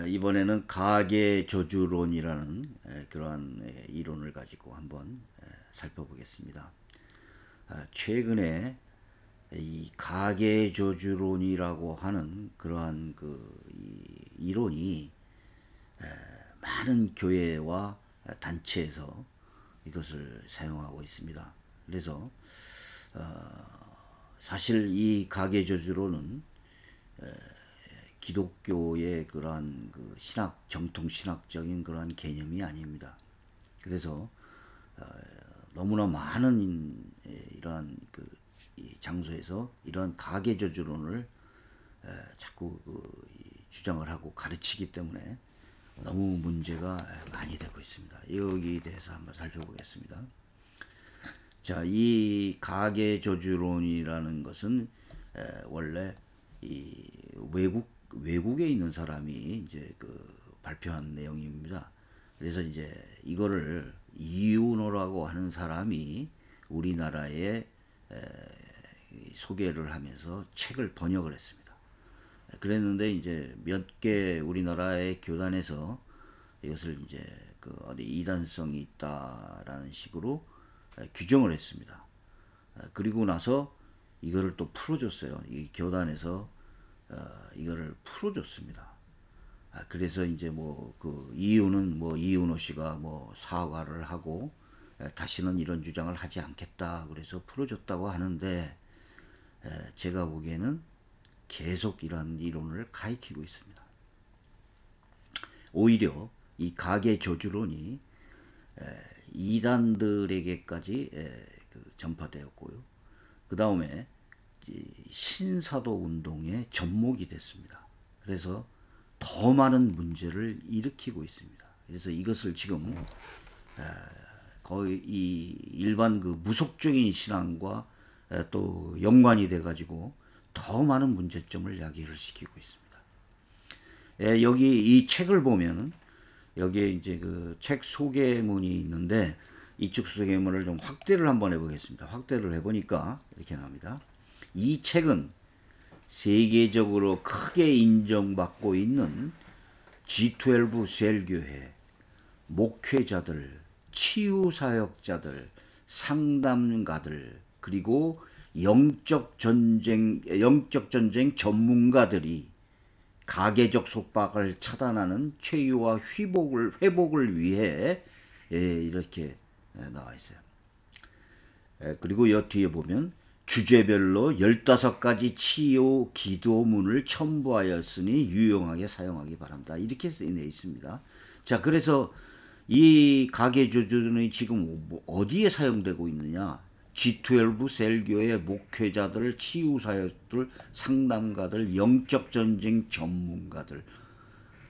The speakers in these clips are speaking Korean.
이번에는 가계저주론이라는 그러한 이론을 가지고 한번 살펴보겠습니다. 최근에 이 가계저주론이라고 하는 그러한 이론이 많은 교회와 단체에서 이것을 사용하고 있습니다. 그래서 사실 이 가계저주론은 기독교의 그러한 정통 신학적인 그러한 개념이 아닙니다. 그래서 너무나 많은 이러한 이 장소에서 이러한 가계저주론을 자꾸 주장을 하고 가르치기 때문에 너무 문제가 많이 되고 있습니다. 여기에 대해서 한번 살펴보겠습니다. 자, 이 가계저주론이라는 것은 원래 이 외국에 있는 사람이 이제 발표한 내용입니다. 그래서 이제 이거를 이윤호라고 하는 사람이 우리나라에 소개를 하면서 책을 번역을 했습니다. 그랬는데 이제 몇 개 우리나라의 교단에서 이것을 이제 어디 이단성이 있다라는 식으로 규정을 했습니다. 그리고 나서 이거를 또 풀어줬어요. 이 교단에서 이거를 풀어줬습니다. 그래서 이제 이유는 이윤호 씨가 사과를 하고 다시는 이런 주장을 하지 않겠다 그래서 풀어줬다고 하는데, 제가 보기에는 계속 이런 이론을 가리키고 있습니다. 오히려 이 가계 저주론이 이단들에게까지 전파되었고요. 그 다음에 신사도 운동의 접목이 됐습니다. 그래서 더 많은 문제를 일으키고 있습니다. 그래서 이것을 지금 거의 이 일반 무속적인 신앙과 또 연관이 돼가지고 더 많은 문제점을 야기를 시키고 있습니다. 여기 이 책을 보면은 여기에 이제 책 소개문이 있는데, 이쪽 소개문을 좀 확대를 한번 해보겠습니다. 확대를 해보니까 이렇게 나옵니다. 이 책은 세계적으로 크게 인정받고 있는 G12 셀교회, 목회자들, 치유사역자들, 상담가들, 그리고 영적 전쟁 전문가들이 가계적 속박을 차단하는 최유와 회복을 위해 이렇게 나와 있어요. 그리고 여 뒤에 보면 주제별로 15가지 치유 기도문을 첨부하였으니 유용하게 사용하기 바랍니다. 이렇게 쓰여 있습니다. 자, 그래서 이 가계저주는 지금 어디에 사용되고 있느냐? G12 셀교의 목회자들, 치유사역들, 상담가들, 영적전쟁 전문가들,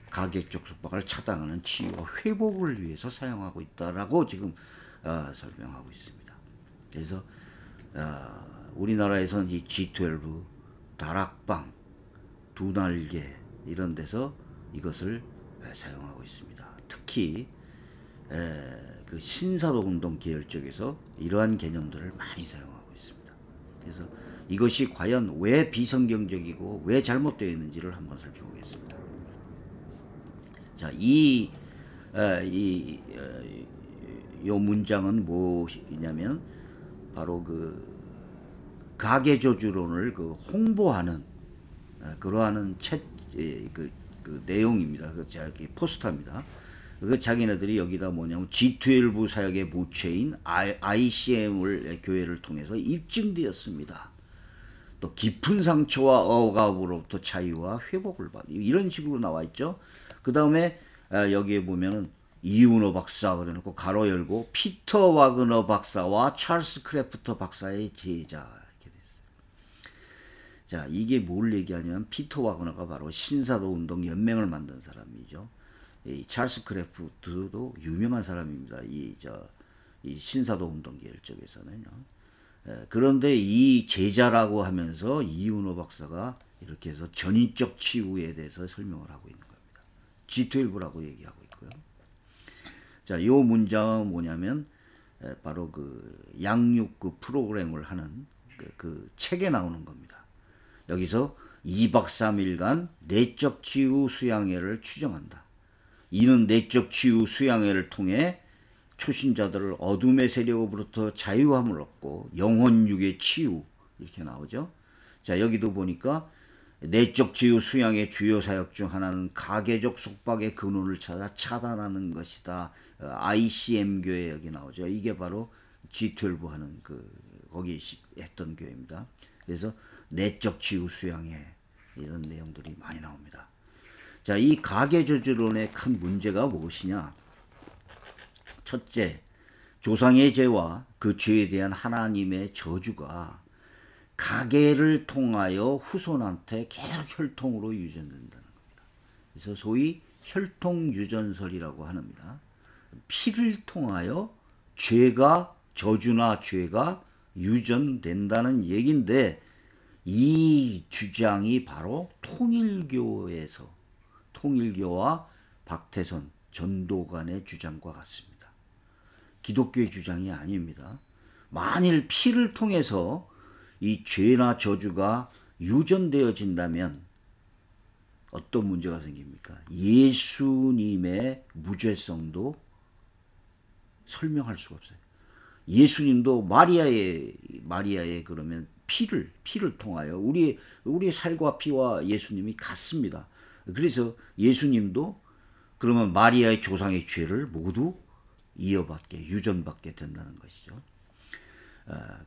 가계적 속박을 차단하는 치유와 회복을 위해서 사용하고 있다라고 지금 설명하고 있습니다. 그래서 우리나라에서는 이 G12, 다락방, 두날개 이런 데서 이것을 사용하고 있습니다. 특히 신사도운동 계열 쪽에서 이러한 개념들을 많이 사용하고 있습니다. 그래서 이것이 과연 왜 비성경적이고 왜 잘못되어 있는지를 한번 살펴보겠습니다. 자, 요 문장은 무엇이냐면 바로 가계저주론을 홍보하는 그러한 내용입니다. 포스터입니다. 자기네들이 여기다 뭐냐면 G12 사역의 모체인 ICM을 교회를 통해서 입증되었습니다. 또 깊은 상처와 억압으로부터 자유와 회복을 받는 이런 식으로 나와 있죠. 그 다음에 여기에 보면은 이윤호 박사 그래놓고 가로 열고 피터 와그너 박사와 찰스 크래프터 박사의 제자 이렇게 됐어요. 자, 이게 뭘 얘기하냐면 피터 와그너가 바로 신사도 운동 연맹을 만든 사람이죠. 이 찰스 크래프트도 유명한 사람입니다. 이 신사도 운동 계열 쪽에서는요. 그런데 이 제자라고 하면서 이윤호 박사가 이렇게 해서 전인적 치유에 대해서 설명을 하고 있는 겁니다. G12라고 얘기하고 있고요. 자, 요 문장은 뭐냐면 바로 양육 프로그램을 하는 책에 나오는 겁니다. 여기서 2박 3일간 내적 치유 수양회를 추정한다. 이는 내적 치유 수양회를 통해 초신자들을 어둠의 세력으로부터 자유함을 얻고 영혼육의 치유 이렇게 나오죠. 자, 여기도 보니까 내적 치유 수양의 주요 사역 중 하나는 가계적 속박의 근원을 찾아 차단하는 것이다. ICM 교회 여기 나오죠. 이게 바로 G12 하는 거기 했던 교회입니다. 그래서 내적 치유 수양회 이런 내용들이 많이 나옵니다. 자, 이 가계저주론의 큰 문제가 무엇이냐? 첫째, 조상의 죄와 그 죄에 대한 하나님의 저주가 가계를 통하여 후손한테 계속 혈통으로 유전된다는 겁니다. 그래서 소위 혈통유전설이라고 합니다. 피를 통하여 죄가, 저주나 죄가 유전된다는 얘기인데, 이 주장이 바로 통일교와 박태선 전도관의 주장과 같습니다. 기독교의 주장이 아닙니다. 만일 피를 통해서 이 죄나 저주가 유전되어진다면 어떤 문제가 생깁니까? 예수님의 무죄성도 설명할 수가 없어요. 예수님도 마리아의 그러면 피를 통하여 우리의 살과 피와 예수님이 같습니다. 그래서 예수님도 그러면 마리아의 조상의 죄를 모두 유전받게 된다는 것이죠.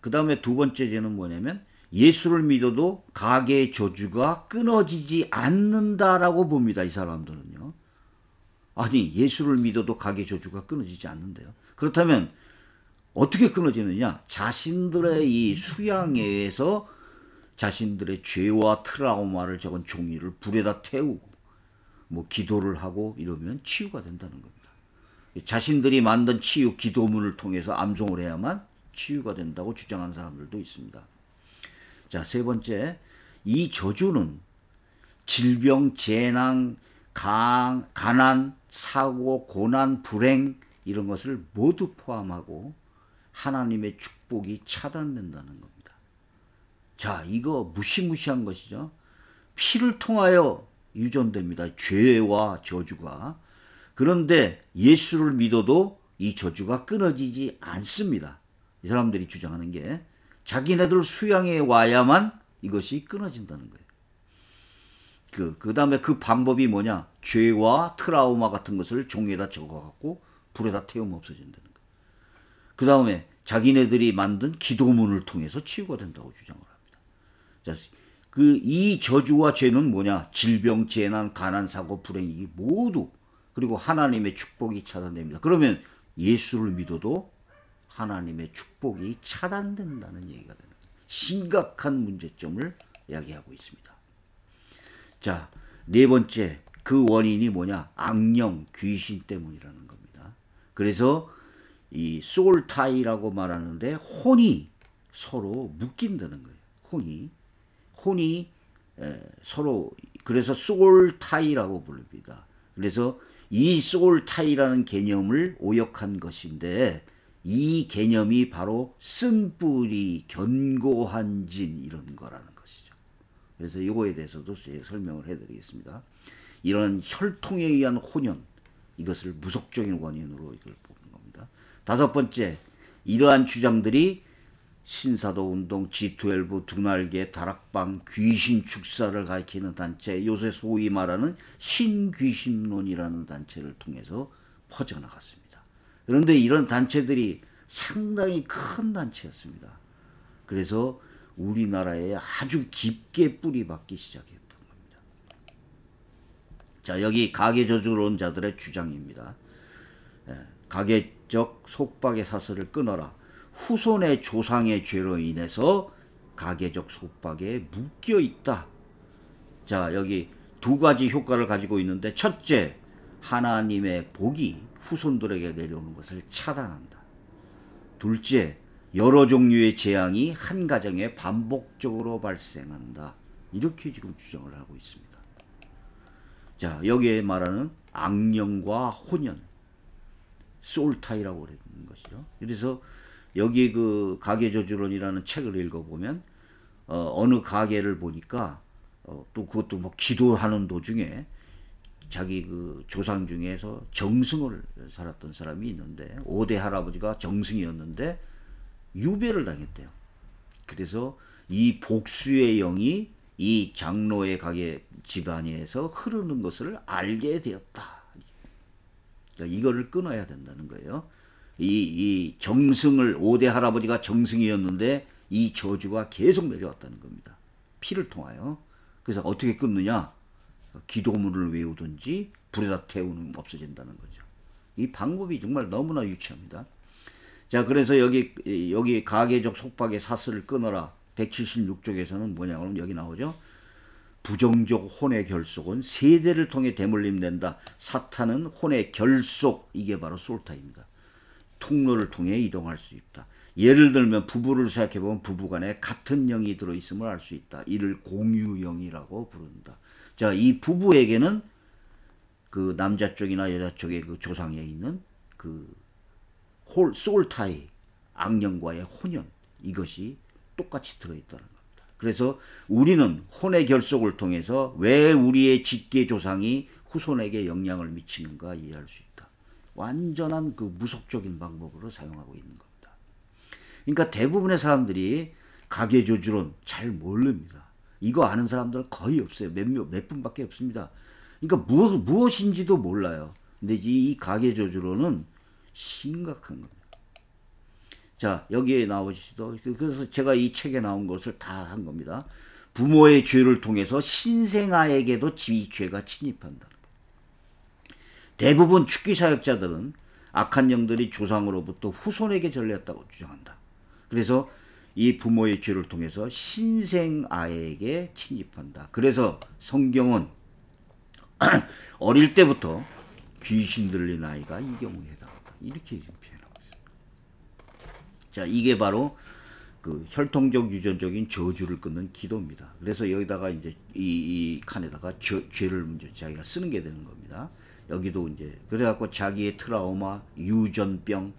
그 다음에 두 번째 죄는 뭐냐면 예수를 믿어도 가계의 저주가 끊어지지 않는다라고 봅니다. 이 사람들은요. 아니, 예수를 믿어도 가계 저주가 끊어지지 않는데요. 그렇다면 어떻게 끊어지느냐? 자신들의 이 수양회에서 자신들의 죄와 트라우마를 적은 종이를 불에다 태우고 기도를 하고 이러면 치유가 된다는 겁니다. 자신들이 만든 치유 기도문을 통해서 암송을 해야만 치유가 된다고 주장하는 사람들도 있습니다. 자, 세 번째, 이 저주는 질병, 재난, 가난, 사고, 고난, 불행 이런 것을 모두 포함하고 하나님의 축복이 차단된다는 겁니다. 자, 이거 무시무시한 것이죠. 피를 통하여 유전됩니다. 죄와 저주가. 그런데 예수를 믿어도 이 저주가 끊어지지 않습니다. 이 사람들이 주장하는 게 자기네들 수양에 와야만 이것이 끊어진다는 거예요. 그 다음에 그 방법이 뭐냐? 죄와 트라우마 같은 것을 종이에다 적어갖고 불에다 태우면 없어진다는 거예요. 그 다음에 자기네들이 만든 기도문을 통해서 치유가 된다고 주장을 합니다. 자, 이 저주와 죄는 뭐냐? 질병, 재난, 가난, 사고, 불행 이 모두 그리고 하나님의 축복이 차단됩니다. 그러면 예수를 믿어도 하나님의 축복이 차단된다는 얘기가 되는 거예요. 심각한 문제점을 이야기하고 있습니다. 자, 네 번째, 그 원인이 뭐냐? 악령, 귀신 때문이라는 겁니다. 그래서 이 소울타이라고 말하는데 혼이 서로 묶인다는 거예요. 혼이 서로, 그래서 소울타이라고 부릅니다. 그래서 이 소울타이라는 개념을 오역한 것인데, 이 개념이 바로 쓴뿌리, 견고한 진 이런 거라는 것이죠. 그래서 이거에 대해서도 설명을 해드리겠습니다. 이런 혈통에 의한 혼연, 이것을 무속적인 원인으로 이걸 보는 겁니다. 다섯 번째, 이러한 주장들이 신사도운동, G12, 두날개, 다락방, 귀신 축사를 가리키는 단체, 요새 소위 말하는 신귀신론이라는 단체를 통해서 퍼져나갔습니다. 그런데 이런 단체들이 상당히 큰 단체였습니다. 그래서 우리나라에 아주 깊게 뿌리박기 시작했던 겁니다. 자, 여기 가계저주론자들의 주장입니다. 가계적 속박의 사슬을 끊어라. 후손의 조상의 죄로 인해서 가계적 속박에 묶여 있다. 자, 여기 두 가지 효과를 가지고 있는데, 첫째, 하나님의 복이 후손들에게 내려오는 것을 차단한다. 둘째, 여러 종류의 재앙이 한 가정에 반복적으로 발생한다. 이렇게 지금 주장을 하고 있습니다. 자, 여기에 말하는 악령과 혼연, 소울타이라고 그러는 것이죠. 그래서 여기 그 가계저주론이라는 책을 읽어보면 어느 가계를 보니까 또 그것도 뭐 기도하는 도중에 자기 그 조상 중에서 정승을 살았던 사람이 있는데 5대 할아버지가 정승이었는데 유배를 당했대요. 그래서 이 복수의 영이 이 장로의 가게 집안에서 흐르는 것을 알게 되었다. 그러니까 이거를 끊어야 된다는 거예요. 이 정승을 5대 할아버지가 정승이었는데 이 저주가 계속 내려왔다는 겁니다. 피를 통하여. 그래서 어떻게 끊느냐? 기도문을 외우든지 불에다 태우는 없어진다는 거죠. 이 방법이 정말 너무나 유치합니다. 자, 그래서 여기 가계적 속박의 사슬을 끊어라. 176쪽에서는 뭐냐면 여기 나오죠. 부정적 혼의 결속은 세대를 통해 대물림된다. 사탄은 혼의 결속, 이게 바로 솔타입니다. 통로를 통해 이동할 수 있다. 예를 들면 부부를 생각해보면 부부간에 같은 영이 들어있음을 알 수 있다. 이를 공유영이라고 부른다. 자, 이 부부에게는 그 남자 쪽이나 여자 쪽의 그 조상에 있는 그 솔타이, 악령과의 혼연, 이것이 똑같이 들어있다는 겁니다. 그래서 우리는 혼의 결속을 통해서 왜 우리의 직계 조상이 후손에게 영향을 미치는가 이해할 수 있다. 완전한 그 무속적인 방법으로 사용하고 있는 겁니다. 그러니까 대부분의 사람들이 가계조주론 잘 모릅니다. 이거 아는 사람들은 거의 없어요. 몇 분밖에 없습니다. 그러니까 무엇인지도 몰라요. 근데 이 가계조주론은 심각한 겁니다. 자, 여기에 나오시죠. 그래서 제가 이 책에 나온 것을 다 한 겁니다. 부모의 죄를 통해서 신생아에게도 이 죄가 침입한다는 거예요. 대부분 축기 사역자들은 악한 영들이 조상으로부터 후손에게 전래했다고 주장한다. 그래서 이 부모의 죄를 통해서 신생아에게 침입한다. 그래서 성경은 어릴 때부터 귀신 들린 아이가 이 경우에 해당한다. 이렇게 표현하고 있습니다. 자, 이게 바로 그 혈통적 유전적인 저주를 끊는 기도입니다. 그래서 여기다가 이제 이 칸에다가 죄를 이제 자기가 쓰는 게 되는 겁니다. 여기도 이제 그래갖고 자기의 트라우마, 유전병,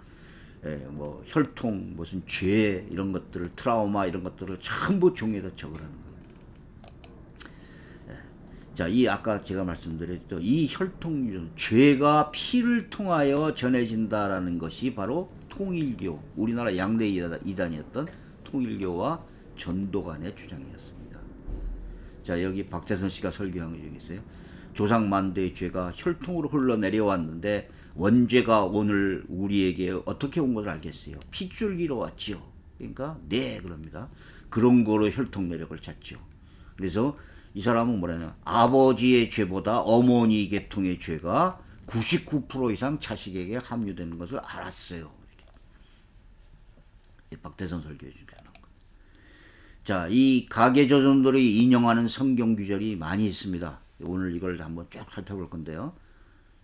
뭐 혈통, 무슨 죄 이런 것들을 트라우마 이런 것들을 전부 종이에다 적으라는 거예요. 자, 이 아까 제가 말씀드렸던 이 혈통 유전, 죄가 피를 통하여 전해진다라는 것이 바로 통일교, 우리나라 양대 이단이었던 통일교와 전도간의 주장이었습니다. 자, 여기 박재선 씨가 설교한 것 중에 있어요. 조상 만대의 죄가 혈통으로 흘러내려왔는데 원죄가 오늘 우리에게 어떻게 온 것을 알겠어요? 핏줄기로 왔지요. 그러니까 네, 그럽니다. 그런 거로 혈통 내력을 찾죠. 그래서 이 사람은 뭐냐면 아버지의 죄보다 어머니 계통의 죄가 99% 이상 자식에게 함유되는 것을 알았어요. 이렇게. 박대선 설교해 주니까. 자, 이 가계조선들이 인용하는 성경 구절이 많이 있습니다. 오늘 이걸 한번 쭉 살펴볼 건데요.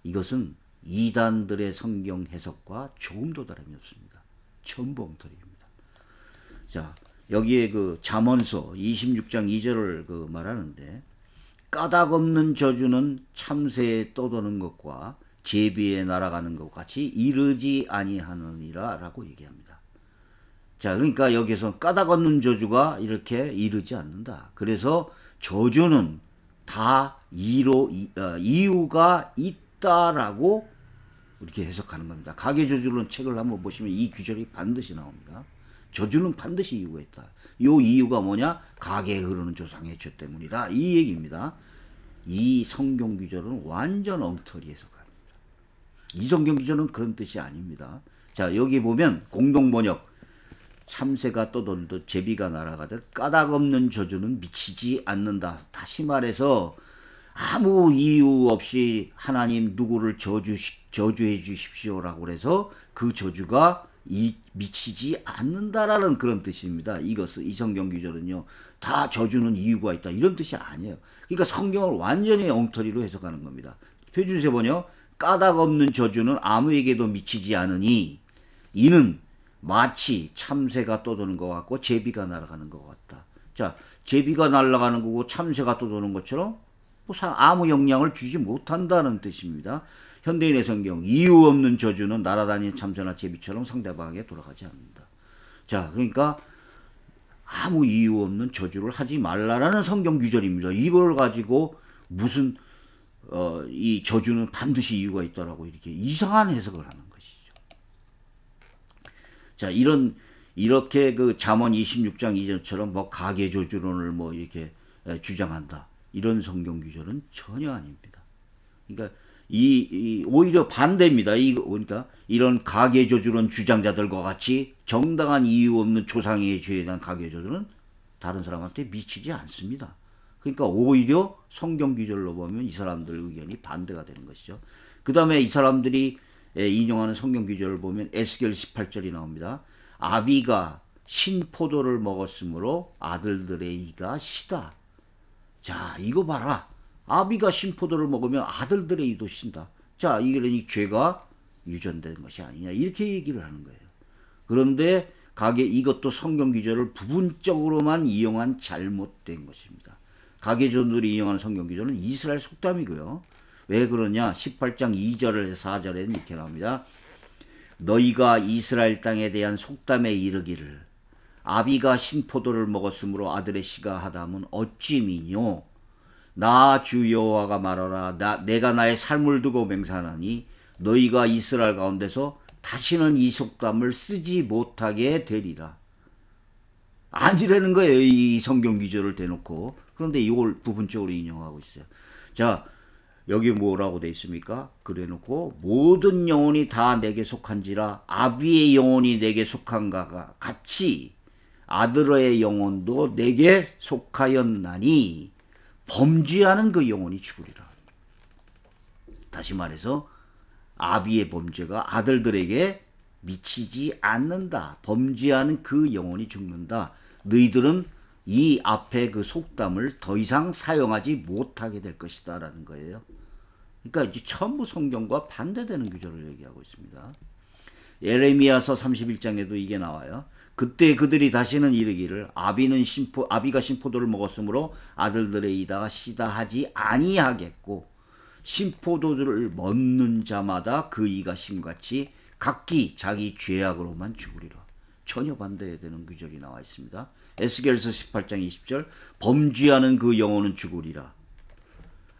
이것은 이단들의 성경 해석과 조금도 다름이 없습니다. 전부 엉터리입니다. 자, 여기에 그 잠언서 26장 2절을 그 말하는데 까닭 없는 저주는 참새에 떠도는 것과 제비에 날아가는 것 같이 이르지 아니하느니라 라고 얘기합니다. 자, 그러니까 여기서 까닭 없는 저주가 이렇게 이르지 않는다. 그래서 저주는 다 이유가 있다라고 이렇게 해석하는 겁니다. 가계조주론 책을 한번 보시면 이 규절이 반드시 나옵니다. 저주는 반드시 이유가 있다. 요 이유가 뭐냐? 가계에 흐르는 조상의 죄 때문이다. 이 얘기입니다. 이 성경 규절은 완전 엉터리 해석합니다. 이 성경 규절은 그런 뜻이 아닙니다. 자, 여기 보면 공동번역 참새가 떠돌듯 제비가 날아가듯 까닭 없는 저주는 미치지 않는다. 다시 말해서 아무 이유 없이 하나님 누구를 저주해 주십시오라고 그래서 그 저주가 미치지 않는다라는 그런 뜻입니다. 이 성경 규절은요. 다 저주는 이유가 있다. 이런 뜻이 아니에요. 그러니까 성경을 완전히 엉터리로 해석하는 겁니다. 표준세 번역 까닭 없는 저주는 아무에게도 미치지 않으니 이는 마치 참새가 떠도는 것 같고 제비가 날아가는 것 같다. 자, 제비가 날아가는 거고 참새가 떠도는 것처럼 아무 영향을 주지 못한다는 뜻입니다. 현대인의 성경 이유 없는 저주는 날아다니는 참새나 제비처럼 상대방에게 돌아가지 않는다. 자, 그러니까 아무 이유 없는 저주를 하지 말라라는 성경 규절입니다. 이걸 가지고 무슨 이 저주는 반드시 이유가 있다라고 이렇게 이상한 해석을 하는 것이죠. 자, 이렇게 그 잠언 26장 2절처럼 뭐 가계 저주론을 뭐 이렇게 주장한다. 이런 성경 규절은 전혀 아닙니다. 그러니까 오히려 반대입니다. 그러니까 이런 가계 저주론 주장자들과 같이 정당한 이유 없는 조상의 죄에 대한 가계 저주는 다른 사람한테 미치지 않습니다. 그러니까 오히려 성경 규절로 보면 이 사람들 의견이 반대가 되는 것이죠. 그 다음에 이 사람들이 인용하는 성경 규절을 보면 에스겔 18절이 나옵니다. 아비가 신포도를 먹었으므로 아들들의 이가 시다. 자, 이거 봐라. 아비가 신포도를 먹으면 아들들의 이도 신다. 자, 이게 죄가 유전된 것이 아니냐. 이렇게 얘기를 하는 거예요. 그런데 이것도 성경 규절을 부분적으로만 이용한 잘못된 것입니다. 가계존들이 이용하는 성경 규절은 이스라엘 속담이고요. 왜 그러냐? 18장 2절에서 4절에는 이렇게 나옵니다. 너희가 이스라엘 땅에 대한 속담에 이르기를 아비가 신포도를 먹었으므로 아들의 씨가 하다면 어찌 미뇨? 나 주 여호와가 말하라. 내가 나의 삶을 두고 맹세하나니 너희가 이스라엘 가운데서 다시는 이 속담을 쓰지 못하게 되리라. 아니라는 거예요. 이 성경 규절을 대놓고. 그런데 이걸 부분적으로 인용하고 있어요. 자, 여기 뭐라고 돼 있습니까? 그래놓고 모든 영혼이 다 내게 속한지라 아비의 영혼이 내게 속한가가 같이 아들의 영혼도 내게 속하였나니 범죄하는 그 영혼이 죽으리라. 다시 말해서 아비의 범죄가 아들들에게 미치지 않는다. 범죄하는 그 영혼이 죽는다. 너희들은 이 앞에 그 속담을 더 이상 사용하지 못하게 될 것이다 라는 거예요. 그러니까 이제 전부 성경과 반대되는 규절을 얘기하고 있습니다. 예레미야서 31장에도 이게 나와요. 그때 그들이 다시는 이르기를 아비가 신포도를 먹었으므로 아들들의 이다가 시다 하지 아니하겠고 신포도를 먹는 자마다 그 이가 심같이 각기 자기 죄악으로만 죽으리라. 전혀 반대되는 규절이 나와 있습니다. 에스겔서 18장 20절 범죄하는 그 영혼은 죽으리라.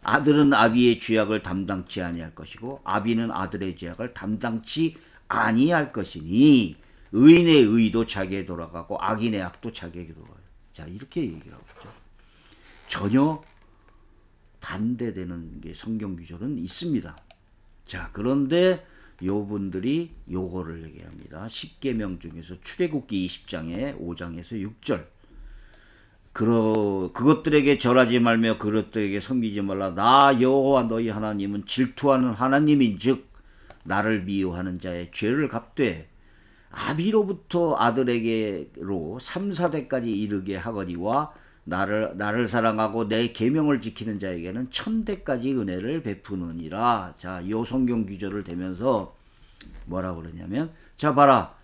아들은 아비의 죄악을 담당치 아니할 것이고 아비는 아들의 죄악을 담당치 아니할 것이니 의인의 의도 자기에 돌아가고 악인의 악도 자기에게 돌아가요. 자, 이렇게 얘기를 하고 있죠. 전혀 반대되는 게 성경 규절은 있습니다. 자, 그런데 요분들이 요거를 얘기합니다. 10계명 중에서 출애굽기 20장에 5장에서 6절 그것들에게 절하지 말며 그것들에게 섬기지 말라. 나 여호와 너희 하나님은 질투하는 하나님인즉 나를 미워하는 자의 죄를 갚되 아비로부터 아들에게로 3, 4대까지 이르게 하거니와 나를 사랑하고 내 계명을 지키는 자에게는 1000대까지 은혜를 베푸느니라. 자, 요 성경 규절을 대면서 뭐라고 그러냐면 자 봐라.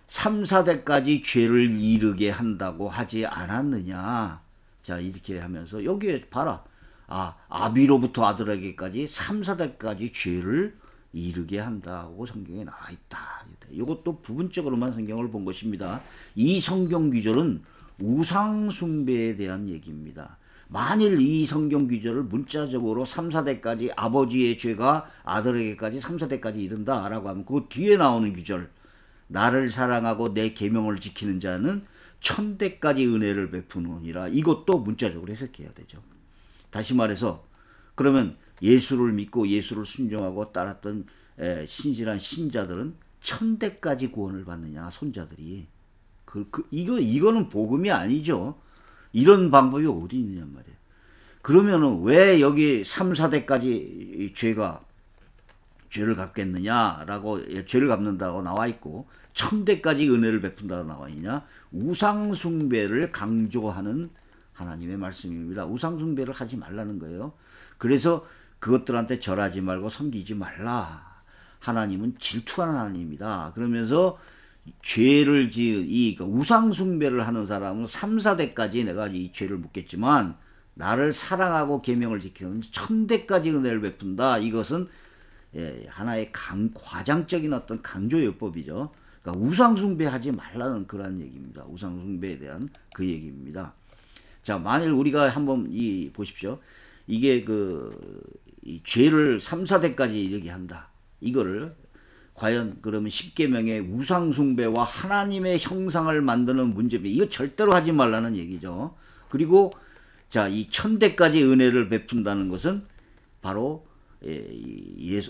3, 4대까지 죄를 이르게 한다고 하지 않았느냐. 자, 이렇게 하면서 여기에 봐라. 아비로부터 아들에게까지 3, 4대까지 죄를 이르게 한다고 성경에 나와 있다. 이것도 부분적으로만 성경을 본 것입니다. 이 성경 규절은 우상 숭배에 대한 얘기입니다. 만일 이 성경 규절을 문자적으로 3, 4대까지 아버지의 죄가 아들에게까지 3, 4대까지 이른다라고 하면 그 뒤에 나오는 규절 나를 사랑하고 내 계명을 지키는 자는 1000대까지 은혜를 베푸느니라. 이것도 문자적으로 해석해야 되죠. 다시 말해서 그러면 예수를 믿고 예수를 순종하고 따랐던 신실한 신자들은 1000대까지 구원을 받느냐 손자들이 이거는 복음이 아니죠. 이런 방법이 어디 있느냐 말이에요. 그러면은 왜 여기 3, 4대까지 죄를 갚겠느냐라고 죄를 갚는다고 나와 있고 1000대까지 은혜를 베푼다고 나와 있냐? 우상 숭배를 강조하는 하나님의 말씀입니다. 우상 숭배를 하지 말라는 거예요. 그래서 그것들한테 절하지 말고 섬기지 말라. 하나님은 질투하는 하나님이다. 그러면서 죄를 우상 숭배를 하는 사람은 3, 4대까지 내가 이 죄를 묻겠지만 나를 사랑하고 계명을 지키는 1000대까지 은혜를 베푼다. 이것은 하나의 과장적인 어떤 강조요법이죠. 그러니까 우상숭배하지 말라는 그런 얘기입니다. 우상숭배에 대한 그 얘기입니다. 자, 만일 우리가 한번 보십시오. 이게 이 죄를 3, 4대까지 이르게 한다. 이거를 과연 그러면 10계명의 우상숭배와 하나님의 형상을 만드는 문제입니다. 이거 절대로 하지 말라는 얘기죠. 그리고 자, 이 1000대까지 은혜를 베푼다는 것은 바로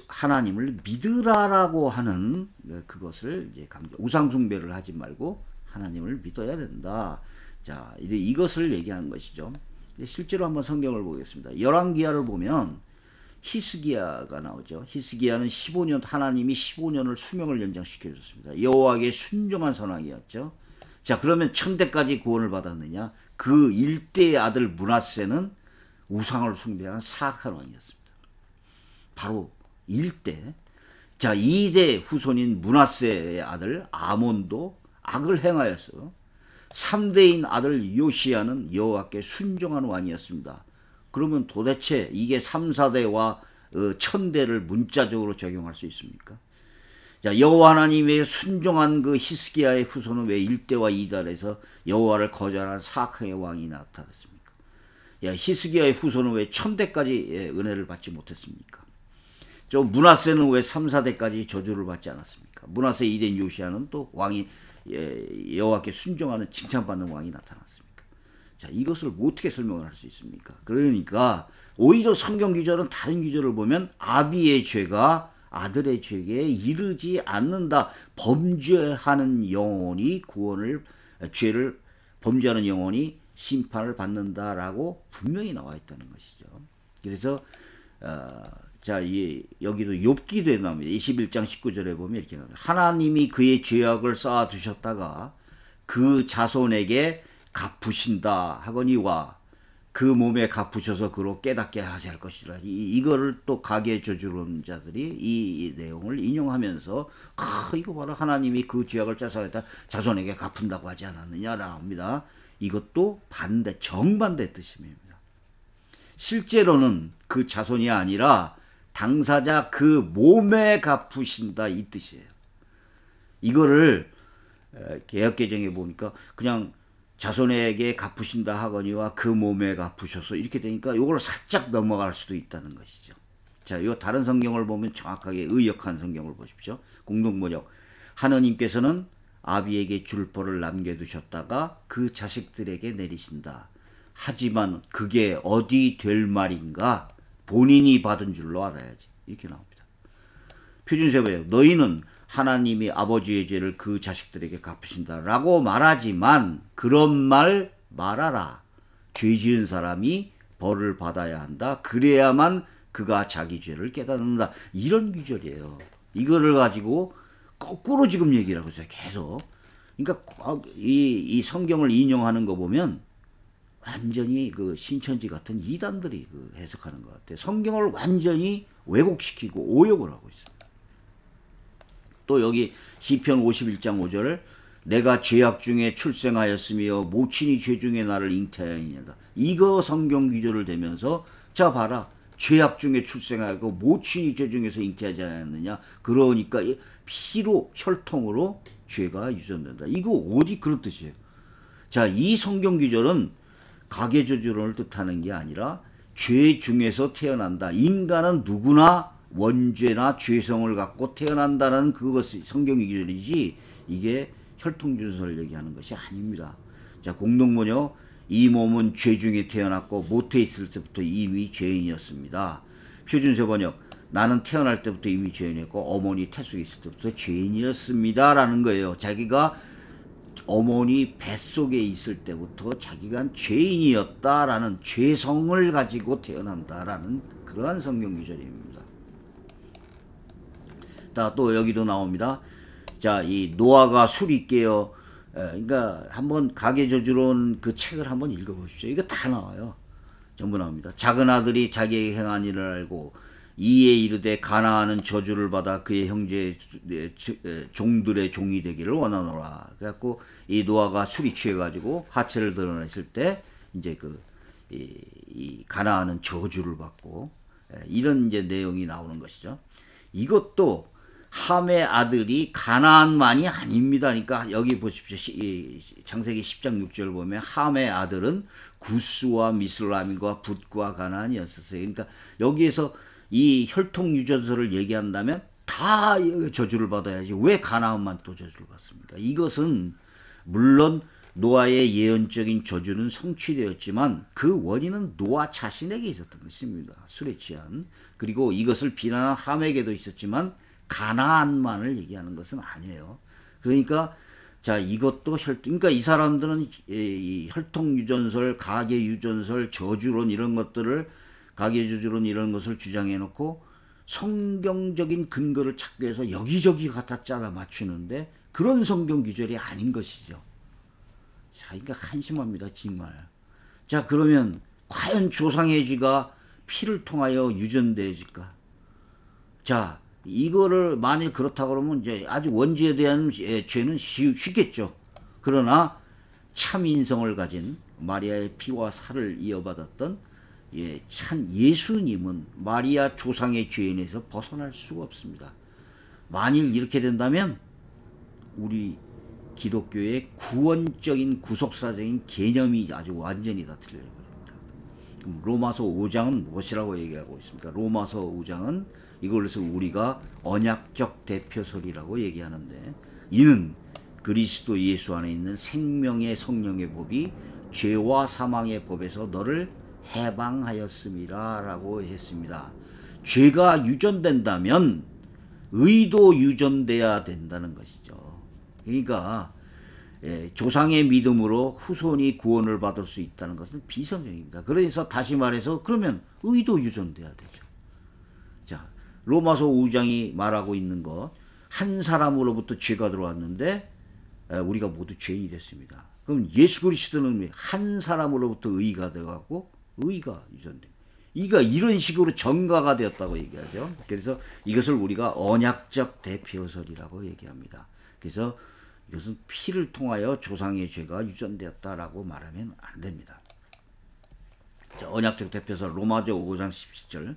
하나님을 믿으라라고 하는 그것을 이제 우상숭배를 하지 말고 하나님을 믿어야 된다. 자, 이것을 얘기하는 것이죠. 실제로 한번 성경을 보겠습니다. 열왕기하를 보면 히스기야가 나오죠. 히스기야는 15년, 하나님이 15년을 수명을 연장시켜 줬습니다. 여호와에게 순종한 선왕이었죠. 자, 그러면 1000대까지 구원을 받았느냐? 그 일대의 아들 므낫세는 우상을 숭배한 사악한 왕이었습니다. 바로 일대. 자, 2대 후손인 므낫세의 아들 아몬도 악을 행하였어. 3대인 아들 요시야는 여호와께 순종한 왕이었습니다. 그러면 도대체 이게 3, 4대와 1000대를 문자적으로 적용할 수 있습니까? 자, 여호와 하나님의 순종한 그 히스기야의 후손은 왜 1대와 2대에서 여호와를 거절한 사악의 왕이 나타났습니까? 야, 히스기야의 후손은 왜 1000대까지 은혜를 받지 못했습니까? 므낫세는 왜 3, 4대까지 저주를 받지 않았습니까? 므낫세 2대인 요시야는 또 왕이 여호와께 순종하는 칭찬받는 왕이 나타났습니까? 자, 이것을 어떻게 설명을 할 수 있습니까? 그러니까 오히려 성경 기절은 다른 기절을 보면 아비의 죄가 아들의 죄에 이르지 않는다. 범죄하는 영혼이 죄를 범죄하는 영혼이 심판을 받는다라고 분명히 나와 있다는 것이죠. 그래서 자, 여기도 욥기도에 나옵니다. 21장 19절에 보면 이렇게 나옵니다. 하나님이 그의 죄악을 쌓아두셨다가 그 자손에게 갚으신다 하거니와 그 몸에 갚으셔서 그로 깨닫게 하셔야 할 것이라. 이거를 또 가계 저주론자들이 이 내용을 인용하면서 이거 봐라, 하나님이 그 죄악을 짜서했다 자손에게 갚은다고 하지 않았느냐라고 합니다. 이것도 정반대 뜻입니다. 실제로는 그 자손이 아니라 당사자 그 몸에 갚으신다 이 뜻이에요. 이거를 개역개정에 보니까 그냥 자손에게 갚으신다 하거니와 그 몸에 갚으셔서 이렇게 되니까 이걸 살짝 넘어갈 수도 있다는 것이죠. 자, 요 다른 성경을 보면 정확하게 의역한 성경을 보십시오. 공동번역. 하느님께서는 아비에게 줄 벌을 남겨두셨다가 그 자식들에게 내리신다. 하지만 그게 어디 될 말인가? 본인이 받은 줄로 알아야지. 이렇게 나옵니다. 표준세번역. 너희는 하나님이 아버지의 죄를 그 자식들에게 갚으신다라고 말하지만 그런 말 말아라. 죄 지은 사람이 벌을 받아야 한다. 그래야만 그가 자기 죄를 깨닫는다. 이런 규절이에요. 이거를 가지고 거꾸로 지금 얘기를 하고 있어요. 계속. 그러니까 이 성경을 인용하는 거 보면 완전히 그 신천지 같은 이단들이 해석하는 것 같아요. 성경을 완전히 왜곡시키고 오역을 하고 있습니다. 또 여기 시편 51장 5절 내가 죄악 중에 출생하였으며 모친이 죄 중에 나를 잉태하였느냐. 이거 성경 기조를 대면서 자 봐라. 죄악 중에 출생하고 모친이 죄 중에서 잉태하지 않았느냐. 그러니까 피로 혈통으로 죄가 유전된다. 이거 어디 그런 뜻이에요. 자, 이 성경 기절은 가계저주론을 뜻하는 게 아니라 죄 중에서 태어난다. 인간은 누구나 원죄나 죄성을 갖고 태어난다는 그것이 성경의 기준이지 이게 혈통준서를 얘기하는 것이 아닙니다. 자, 공동번역. 이 몸은 죄 중에 태어났고 모태에 있을 때부터 이미 죄인이었습니다. 표준세번역. 나는 태어날 때부터 이미 죄인이었고 어머니 태속에 있을 때부터 죄인이었습니다 라는 거예요. 자기가 어머니 뱃속에 있을 때부터 자기가 죄인이었다라는 죄성을 가지고 태어난다라는 그러한 성경 구절입니다. 또 여기도 나옵니다. 자, 이 노아가 술이 깨어 그러니까 한번 가계저주론 그 책을 한번 읽어보십시오. 이거 다 나와요. 전부 나옵니다. 작은 아들이 자기에게 행한 일을 알고 이에 이르되 가나안은 저주를 받아 그의 형제 종들의 종이 되기를 원하노라. 그래갖고 이 노아가 술이 취해가지고 하체를 드러냈을 때 이제 이 가나안은 저주를 받고 이런 이제 내용이 나오는 것이죠. 이것도 함의 아들이 가나안만이 아닙니다. 그러니까 여기 보십시오. 창세기 10장 6절 보면 함의 아들은 구스와 미슬람과 붓과 가나안이었었어요. 그러니까 여기에서 이 혈통 유전서를 얘기한다면 다 저주를 받아야지 왜 가나안만 또 저주를 받습니까? 이것은 물론 노아의 예언적인 저주는 성취되었지만 그 원인은 노아 자신에게 있었던 것입니다. 술에 취한. 그리고 이것을 비난한 함에게도 있었지만 가나안만을 얘기하는 것은 아니에요. 그러니까 자 이것도 그러니까 이 사람들은 이 혈통 유전설, 가계 유전설, 저주론 이런 것들을 가계 저주론 이런 것을 주장해 놓고 성경적인 근거를 찾기 위해서 여기저기 갖다 짜다 맞추는데 그런 성경 구절이 아닌 것이죠. 자, 그러니까 한심합니다, 정말. 자, 그러면 과연 조상의 죄가 피를 통하여 유전되어질까? 자, 이거를 만일 그렇다 그러면 이제 아주 원죄에 대한 죄는 쉽겠죠. 그러나 참 인성을 가진 마리아의 피와 살을 이어받았던 참 예수님은 마리아 조상의 죄인에서 벗어날 수가 없습니다. 만일 이렇게 된다면 우리 기독교의 구원적인 구속사적인 개념이 아주 완전히 다 틀려버립니다. 그럼 로마서 5장은 무엇이라고 얘기하고 있습니까? 로마서 5장은 이걸로서 우리가 언약적 대표설이라고 얘기하는데 이는 그리스도 예수 안에 있는 생명의 성령의 법이 죄와 사망의 법에서 너를 해방하였음이라 라고 했습니다. 죄가 유전된다면 의도 유전돼야 된다는 것이죠. 그러니까 조상의 믿음으로 후손이 구원을 받을 수 있다는 것은 비성경입니다. 그래서 다시 말해서 그러면 의도 유전돼야 되죠. 자, 로마서 5장이 말하고 있는 것, 한 사람으로부터 죄가 들어왔는데 우리가 모두 죄인이 됐습니다. 그럼 예수 그리스도는 한 사람으로부터 의가 되어가고 의가 유전됩니다. 이가 이런 식으로 전가가 되었다고 얘기하죠. 그래서 이것을 우리가 언약적 대표설이라고 얘기합니다. 그래서 이것은 피를 통하여 조상의 죄가 유전되었다라고 말하면 안 됩니다. 자, 언약적 대표설 로마서 5장 17절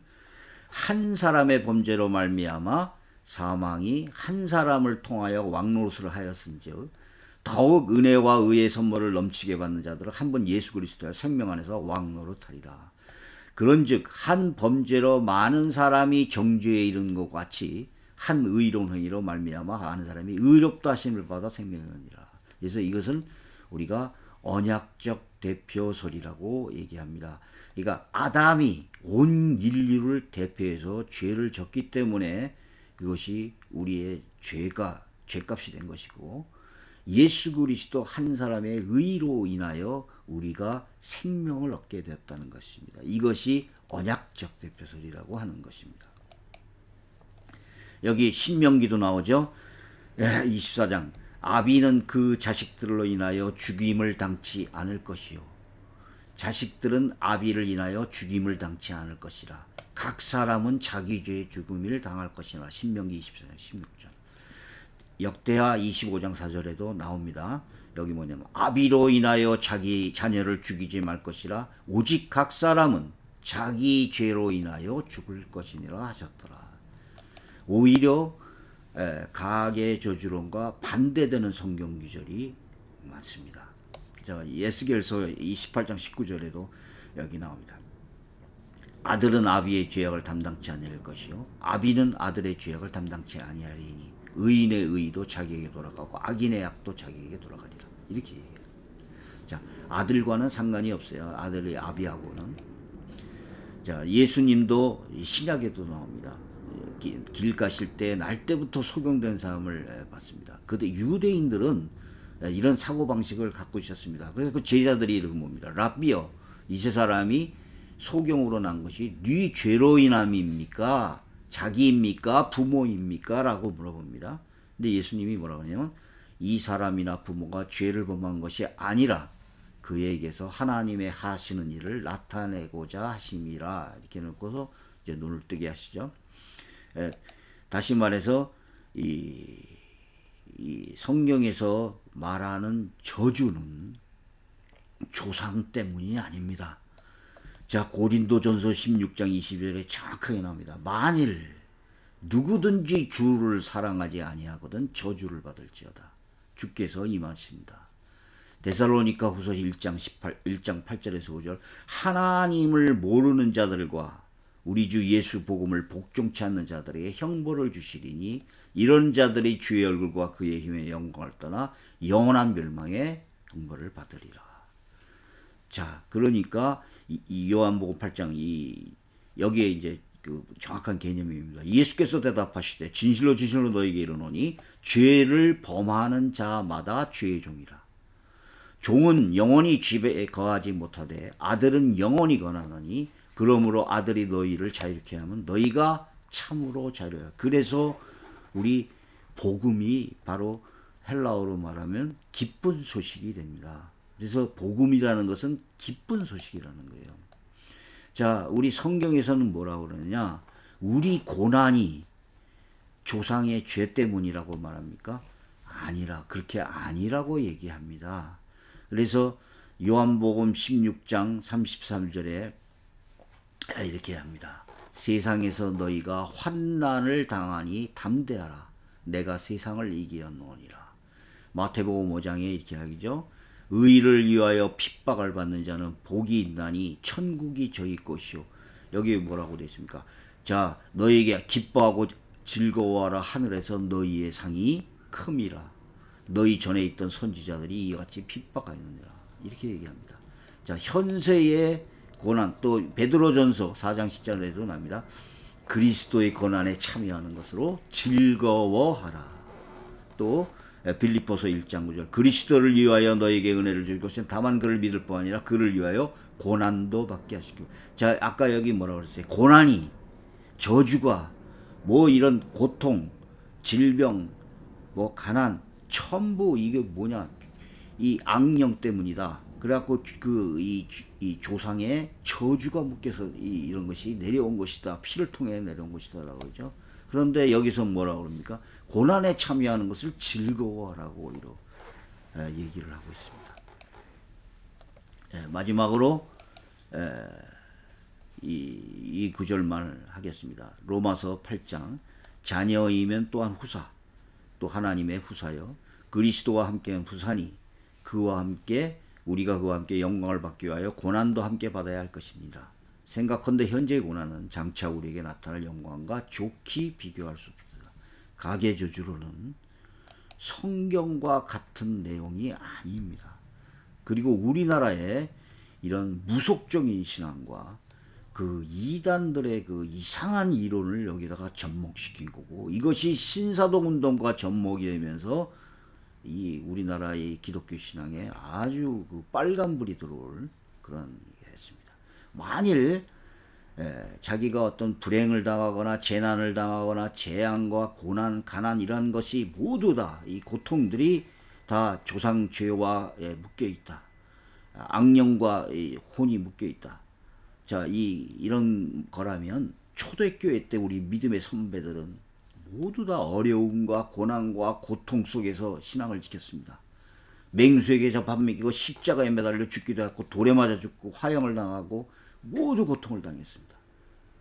한 사람의 범죄로 말미암아 사망이 한 사람을 통하여 왕노릇을 하였은즉 더욱 은혜와 의의 선물을 넘치게 받는 자들은 한 번 예수 그리스도의 생명 안에서 왕노릇하리라. 그런즉 한 범죄로 많은 사람이 정죄에 이른 것 같이 한 의로운 행위로 말미암아 많은 사람이 의롭다 하심을 받아 생명을 얻으리라. 그래서 이것은 우리가 언약적 대표설이라고 얘기합니다. 그러니까 아담이 온 인류를 대표해서 죄를 졌기 때문에 그것이 우리의 죄값이 된 것이고 예수 그리스도 한 사람의 의로 인하여 우리가 생명을 얻게 되었다는 것입니다. 이것이 언약적 대표설이라고 하는 것입니다. 여기 신명기도 나오죠. 24장 아비는 그 자식들로 인하여 죽임을 당치 않을 것이요 자식들은 아비를 인하여 죽임을 당치 않을 것이라. 각 사람은 자기 죄의 죽음을 당할 것이라. 신명기 24장 16절. 역대하 25장 4절에도 나옵니다. 여기 뭐냐면 아비로 인하여 자기 자녀를 죽이지 말 것이라. 오직 각 사람은 자기 죄로 인하여 죽을 것이니라 하셨더라. 오히려 가계 저주론과 반대되는 성경 구절이 많습니다. 자, 에스겔서 28장 19절에도 여기 나옵니다. 아들은 아비의 죄악을 담당치 아니할 것이요 아비는 아들의 죄악을 담당치 아니하리니 의인의 의도 자기에게 돌아가고 악인의 악도 자기에게 돌아가리라. 이렇게 얘기해요. 자, 아들과는 상관이 없어요. 아들의 아비하고는. 자, 예수님도 신약에도 나옵니다. 길 가실 때 날 때부터 소경된 사람을 봤습니다. 근데 유대인들은 이런 사고방식을 갖고 있었습니다. 그래서 그 제자들이 이렇게 봅니다. 랍비여, 이세 사람이 소경으로 난 것이 네 죄로 인함입니까? 자기입니까? 부모입니까? 라고 물어봅니다. 근데 예수님이 뭐라고 하냐면 이 사람이나 부모가 죄를 범한 것이 아니라 그에게서 하나님의 하시는 일을 나타내고자 하심이라. 이렇게 놓고서 이제 눈을 뜨게 하시죠. 다시 말해서 이 성경에서 말하는 저주는 조상 때문이 아닙니다. 자, 고린도전서 16장 20절에 정확하게 나옵니다. 만일 누구든지 주를 사랑하지 아니하거든 저주를 받을지어다. 주께서 임하십니다. 데살로니가 후서 1장 8절에서 5절. 하나님을 모르는 자들과 우리 주 예수 복음을 복종치 않는 자들에게 형벌을 주시리니 이런 자들이 주의 얼굴과 그의 힘의 영광을 떠나 영원한 멸망의 형벌을 받으리라. 자, 그러니까 이 요한복음 8장 여기에 이제 그 정확한 개념입니다. 예수께서 대답하시되 진실로 진실로 너희에게 이르노니 죄를 범하는 자마다 죄의 종이라. 종은 영원히 집에 거하지 못하되 아들은 영원히 거하나니 그러므로 아들이 너희를 자유케 하면 너희가 참으로 자유야. 그래서 우리 복음이 바로 헬라어로 말하면 기쁜 소식이 됩니다. 그래서 복음이라는 것은 기쁜 소식이라는 거예요. 자, 우리 성경에서는 뭐라고 그러느냐? 우리 고난이 조상의 죄 때문이라고 말합니까? 아니라, 그렇게 아니라고 얘기합니다. 그래서 요한복음 16장 33절에 이렇게 합니다. 세상에서 너희가 환난을 당하니 담대하라. 내가 세상을 이기었노니라. 마태복음 5장에 이렇게 하기죠. 의를 위하여 핍박을 받는 자는 복이 있나니 천국이 저희 것이요. 여기 뭐라고 되어 있습니까? 자, 너희에게 기뻐하고 즐거워하라. 하늘에서 너희의 상이 큼이라. 너희 전에 있던 선지자들이 이같이 핍박하였느니라. 이렇게 얘기합니다. 자, 현세의 고난, 또 베드로전서 4장 10절에도 납니다. 그리스도의 고난에 참여하는 것으로 즐거워하라. 또 빌립보서 1장 9절. 그리스도를 위하여 너에게 은혜를 줄 것은 다만 그를 믿을 뿐 아니라 그를 위하여 고난도 받게 하시고. 자, 아까 여기 뭐라고 그랬어요? 고난이, 저주가, 뭐 이런 고통, 질병, 뭐 가난, 전부 이게 뭐냐? 이 악령 때문이다. 그래갖고 이 조상의 저주가 묶여서 이런 것이 내려온 것이다. 피를 통해 내려온 것이다라고 그러죠. 그런데 여기서 뭐라고 그럽니까? 고난에 참여하는 것을 즐거워하라고 얘기를 하고 있습니다. 마지막으로 이 구절만을 하겠습니다. 로마서 8장. 자녀이면 또한 후사, 또 하나님의 후사여 그리스도와 함께한 후사니 우리가 그와 함께 영광을 받기 위하여 고난도 함께 받아야 할 것이니라. 생각컨대 현재의 고난은 장차 우리에게 나타날 영광과 좋게 비교할 수 없습니다. 가계저주로는 성경과 같은 내용이 아닙니다. 그리고 우리나라의 이런 무속적인 신앙과 그 이단들의 그 이상한 이론을 여기다가 접목시킨 거고, 이것이 신사동 운동과 접목이 되면서 이 우리나라의 기독교 신앙에 아주 그 빨간불이 들어올 그런 얘기했습니다. 만일 자기가 어떤 불행을 당하거나 재난을 당하거나 재앙과 고난, 가난 이런 것이 모두 다 이 고통들이 다 조상 죄와 묶여 있다. 악령과 혼이 묶여 있다. 자, 이런 거라면 초대교회 때 우리 믿음의 선배들은 모두 다 어려움과 고난과 고통 속에서 신앙을 지켰습니다. 맹수에게 밥 먹이고 십자가에 매달려 죽기도 했고 돌에 맞아 죽고 화형을 당하고 모두 고통을 당했습니다.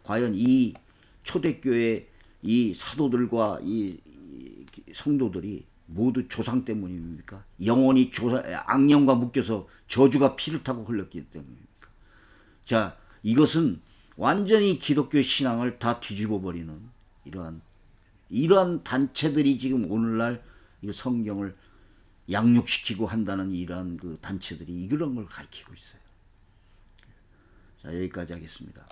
과연 이 초대교회 이 사도들과 이 성도들이 모두 조상 때문입니까? 영원히 악령과 묶여서 저주가 피를 타고 흘렀기 때문입니까? 자, 이것은 완전히 기독교 신앙을 다 뒤집어 버리는 이러한 단체들이 지금 오늘날 성경을 양육시키고 한다는 이러한 그 단체들이 이런 걸 가르치고 있어요. 자, 여기까지 하겠습니다.